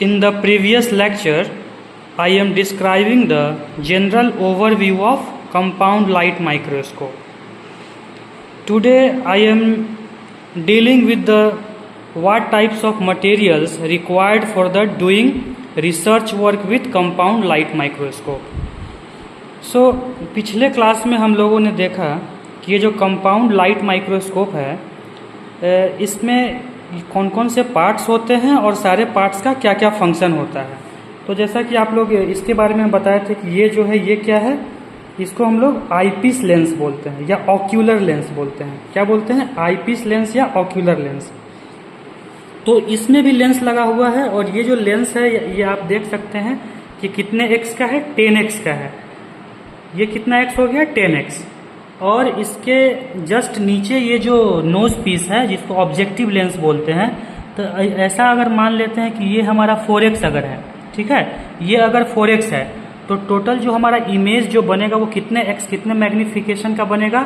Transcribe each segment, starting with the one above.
In the previous lecture, I am describing the general overview of compound light microscope. Today I am dealing with the what types of materials required for the doing research work with compound light microscope. So पिछले class में हम लोगों ने देखा कि ये जो compound light microscope है इसमें कौन कौन से पार्ट्स होते हैं और सारे पार्ट्स का क्या क्या फंक्शन होता है। तो जैसा कि आप लोग इसके बारे में बताए थे कि ये जो है ये क्या है, इसको हम लोग आईपीस लेंस बोलते हैं या ऑक्यूलर लेंस बोलते हैं। क्या बोलते हैं? आईपीस लेंस या ऑक्यूलर लेंस। तो इसमें भी लेंस लगा हुआ है और ये जो लेंस है ये आप देख सकते हैं कि कितने एक्स का है, 10x का है। ये कितना एक्स हो गया? 10x। और इसके जस्ट नीचे ये जो नोज पीस है जिसको ऑब्जेक्टिव लेंस बोलते हैं, तो ऐसा अगर मान लेते हैं कि ये हमारा 4x अगर है, ठीक है, ये अगर 4x है तो टोटल जो हमारा इमेज जो बनेगा वो कितने x कितने मैग्नीफिकेशन का बनेगा,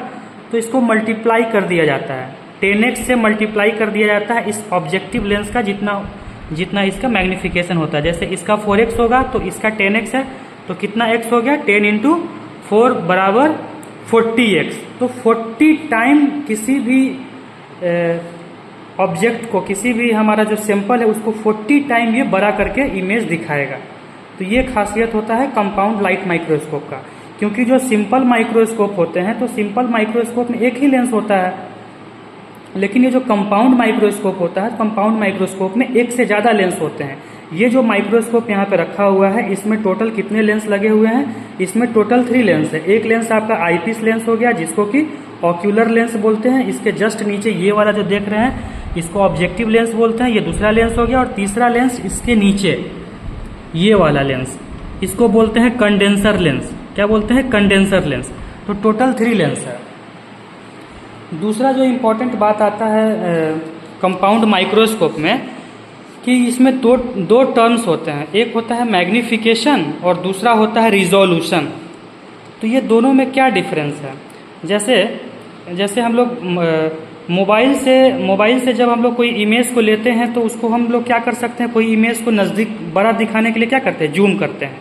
तो इसको मल्टीप्लाई कर दिया जाता है, 10x से मल्टीप्लाई कर दिया जाता है इस ऑब्जेक्टिव लेंस का जितना इसका मैग्नीफिकेशन होता है। जैसे इसका 4x होगा तो इसका 10x है, तो कितना x हो गया? 10 इंटू 4 बराबर 40x। तो 40 टाइम किसी भी ऑब्जेक्ट को, किसी भी हमारा जो सैंपल है उसको 40 टाइम ये बड़ा करके इमेज दिखाएगा। तो ये खासियत होता है कंपाउंड लाइट माइक्रोस्कोप का। क्योंकि जो सिंपल माइक्रोस्कोप होते हैं तो सिंपल माइक्रोस्कोप में एक ही लेंस होता है, लेकिन ये जो कंपाउंड माइक्रोस्कोप होता है, कंपाउंड माइक्रोस्कोप में एक से ज़्यादा लेंस होते हैं। ये जो माइक्रोस्कोप यहाँ पे रखा हुआ है इसमें टोटल कितने लेंस लगे हुए हैं? इसमें टोटल 3 लेंस है। एक लेंस आपका आईपीस लेंस हो गया जिसको कि ऑक्यूलर लेंस बोलते हैं। इसके जस्ट नीचे ये वाला जो देख रहे हैं इसको ऑब्जेक्टिव लेंस बोलते हैं, ये दूसरा लेंस हो गया। और तीसरा लेंस इसके नीचे ये वाला लेंस, इसको बोलते हैं कंडेंसर लेंस। क्या बोलते हैं? Condenser lens. तो टोटल 3 लेंस है। दूसरा जो इम्पोर्टेंट बात आता है कंपाउंड माइक्रोस्कोप में कि इसमें दो टर्म्स होते हैं, एक होता है मैग्नीफिकेशन और दूसरा होता है रिजोल्यूशन। तो ये दोनों में क्या डिफरेंस है? जैसे हम लोग मोबाइल से जब हम लोग कोई इमेज को लेते हैं तो उसको हम लोग क्या कर सकते हैं, कोई इमेज को नज़दीक बड़ा दिखाने के लिए क्या करते हैं? जूम करते हैं।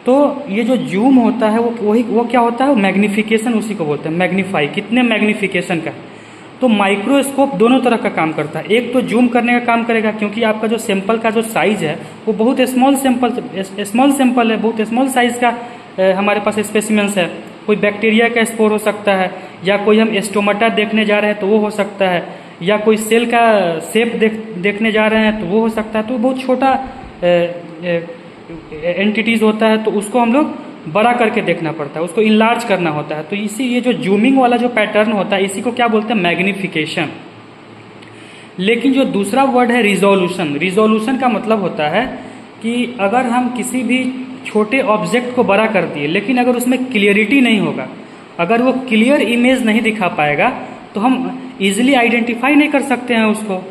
तो ये जो जूम होता है वो क्या होता है? मैग्नीफिकेशन, उसी को बोलते हैं मैग्नीफाई, कितने मैग्नीफिकेशन का। तो माइक्रोस्कोप दोनों तरह का काम करता है। एक तो जूम करने का काम करेगा क्योंकि आपका जो सैंपल का जो साइज है वो बहुत स्मॉल सैंपल है, बहुत स्मॉल साइज का हमारे पास स्पेसिमेंस है। कोई बैक्टीरिया का स्पोर हो सकता है, या कोई हम स्टोमाटा देखने जा रहे हैं तो वो हो सकता है, या कोई सेल का शेप देखने जा रहे हैं तो वो हो सकता है। तो बहुत छोटा एंटिटीज होता है तो उसको हम लोग बड़ा करके देखना पड़ता है, उसको इनलार्ज करना होता है। तो ये जो जूमिंग वाला जो पैटर्न होता है इसी को क्या बोलते हैं? मैग्नीफिकेशन। लेकिन जो दूसरा वर्ड है रिजोल्यूशन, रिजोल्यूशन का मतलब होता है कि अगर हम किसी भी छोटे ऑब्जेक्ट को बड़ा कर दिए लेकिन अगर उसमें क्लियरिटी नहीं होगा, अगर वो क्लियर इमेज नहीं दिखा पाएगा तो हम इजिली आइडेंटिफाई नहीं कर सकते हैं उसको।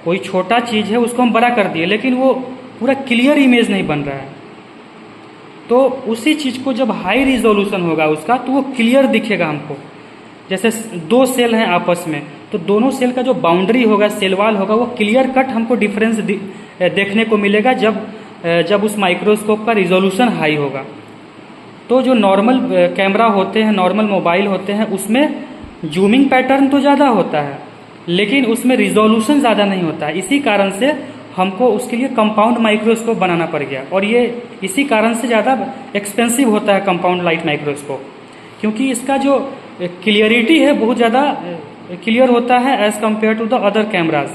कोई छोटा चीज़ है उसको हम बड़ा कर दिए लेकिन वो पूरा क्लियर इमेज नहीं बन रहा है, तो उसी चीज़ को जब हाई रिजोल्यूशन होगा उसका तो वो क्लियर दिखेगा हमको। जैसे 2 सेल हैं आपस में, तो दोनों सेल का जो बाउंड्री होगा, सेल वाल होगा, वो क्लियर कट हमको डिफरेंस देखने को मिलेगा जब उस माइक्रोस्कोप का रिजोल्यूशन हाई होगा। तो जो नॉर्मल कैमरा होते हैं, नॉर्मल मोबाइल होते हैं, उसमें जूमिंग पैटर्न तो ज़्यादा होता है लेकिन उसमें रिजोल्यूशन ज़्यादा नहीं होता है। इसी कारण से हमको उसके लिए कंपाउंड माइक्रोस्कोप बनाना पड़ गया, और ये इसी कारण से ज़्यादा एक्सपेंसिव होता है कंपाउंड लाइट माइक्रोस्कोप, क्योंकि इसका जो क्लियरिटी है बहुत ज़्यादा क्लियर होता है as compared to the other cameras.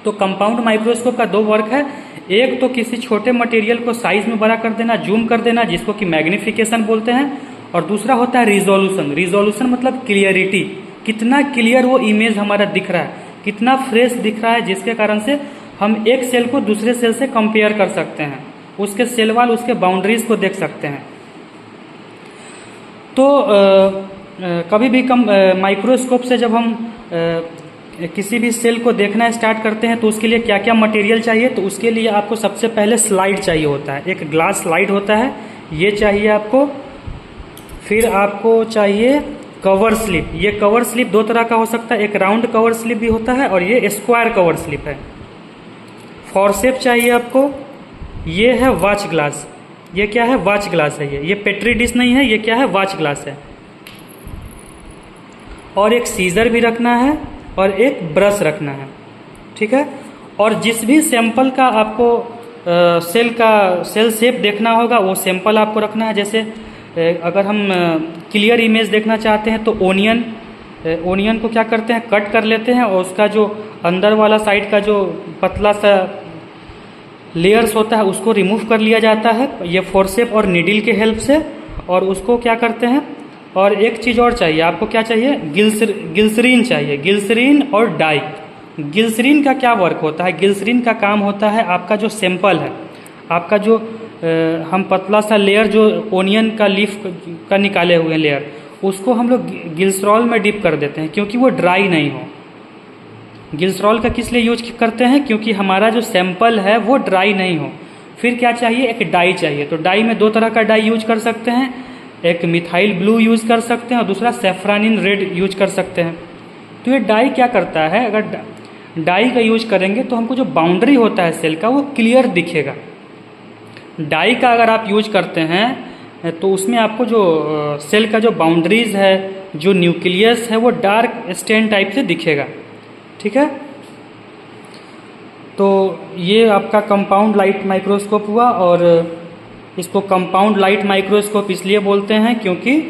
तो कंपाउंड माइक्रोस्कोप का 2 वर्क है, एक तो किसी छोटे मटेरियल को साइज में बड़ा कर देना, जूम कर देना, जिसको कि मैग्नीफिकेशन बोलते हैं, और दूसरा होता है रिजोल्यूशन। रिजोल्यूशन मतलब क्लियरिटी, कितना क्लियर वो इमेज हमारा दिख रहा है, कितना फ्रेश दिख रहा है, जिसके कारण से हम एक सेल को दूसरे सेल से कंपेयर कर सकते हैं, उसके सेल वाल, उसके बाउंड्रीज को देख सकते हैं। तो कभी भी माइक्रोस्कोप से जब हम किसी भी सेल को देखना स्टार्ट करते हैं तो उसके लिए क्या क्या मटेरियल चाहिए, तो उसके लिए आपको सबसे पहले स्लाइड चाहिए होता है। एक ग्लास स्लाइड होता है, ये चाहिए आपको। फिर आपको चाहिए कवर स्लिप। ये कवर स्लिप 2 तरह का हो सकता है, एक राउंड कवर स्लिप भी होता है और ये स्क्वायर कवर स्लिप है। फॉरसेप चाहिए आपको, ये है वॉच ग्लास, ये क्या है, वॉच ग्लास है, ये पेट्री डिश नहीं है, ये क्या है, वॉच ग्लास है। और एक सीजर भी रखना है और एक ब्रश रखना है, ठीक है। और जिस भी सैंपल का आपको सेल शेप देखना होगा वो सैंपल आपको रखना है। जैसे अगर हम क्लियर इमेज देखना चाहते हैं तो ओनियन को क्या करते हैं, कट कर लेते हैं और उसका जो अंदर वाला साइड का जो पतला सा लेयर्स होता है उसको रिमूव कर लिया जाता है, ये फोर्सेप और नीडल के हेल्प से। और उसको क्या करते हैं, और एक चीज़ और चाहिए आपको, क्या चाहिए, ग्लिसरीन चाहिए, ग्लिसरीन और डाई। ग्लिसरीन का क्या वर्क होता है, ग्लिसरीन का काम होता है आपका जो सैंपल है, आपका जो हम पतला सा लेयर जो ओनियन का लीफ का निकाले हुए लेयर, उसको हम लोग ग्लिसरॉल में डिप कर देते हैं क्योंकि वो ड्राई नहीं हो। ग्लिसरॉल का किस लिए यूज करते हैं, क्योंकि हमारा जो सैंपल है वो ड्राई नहीं हो। फिर क्या चाहिए, एक डाई चाहिए। तो डाई में दो तरह का डाई यूज कर सकते हैं, एक मिथाइल ब्लू यूज कर सकते हैं और दूसरा सेफ्रानिन रेड यूज कर सकते हैं। तो ये डाई क्या करता है, अगर डाई का यूज करेंगे तो हमको जो बाउंड्री होता है सेल का वो क्लियर दिखेगा। डाई का अगर आप यूज करते हैं तो उसमें आपको जो सेल का जो बाउंड्रीज है, जो न्यूक्लियस है, वो डार्क स्टेन टाइप से दिखेगा, ठीक है। तो ये आपका कंपाउंड लाइट माइक्रोस्कोप हुआ। और इसको कंपाउंड लाइट माइक्रोस्कोप इसलिए बोलते हैं क्योंकि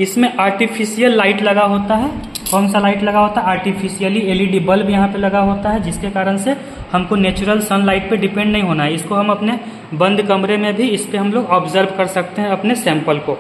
इसमें आर्टिफिशियल लाइट लगा होता है। कौन सा लाइट लगा होता है, आर्टिफिशियली एलईडी बल्ब यहाँ पे लगा होता है, जिसके कारण से हमको नेचुरल सनलाइट पे डिपेंड नहीं होना है। इसको हम अपने बंद कमरे में भी इस पे हम लोग ऑब्जर्व कर सकते हैं अपने सैंपल को।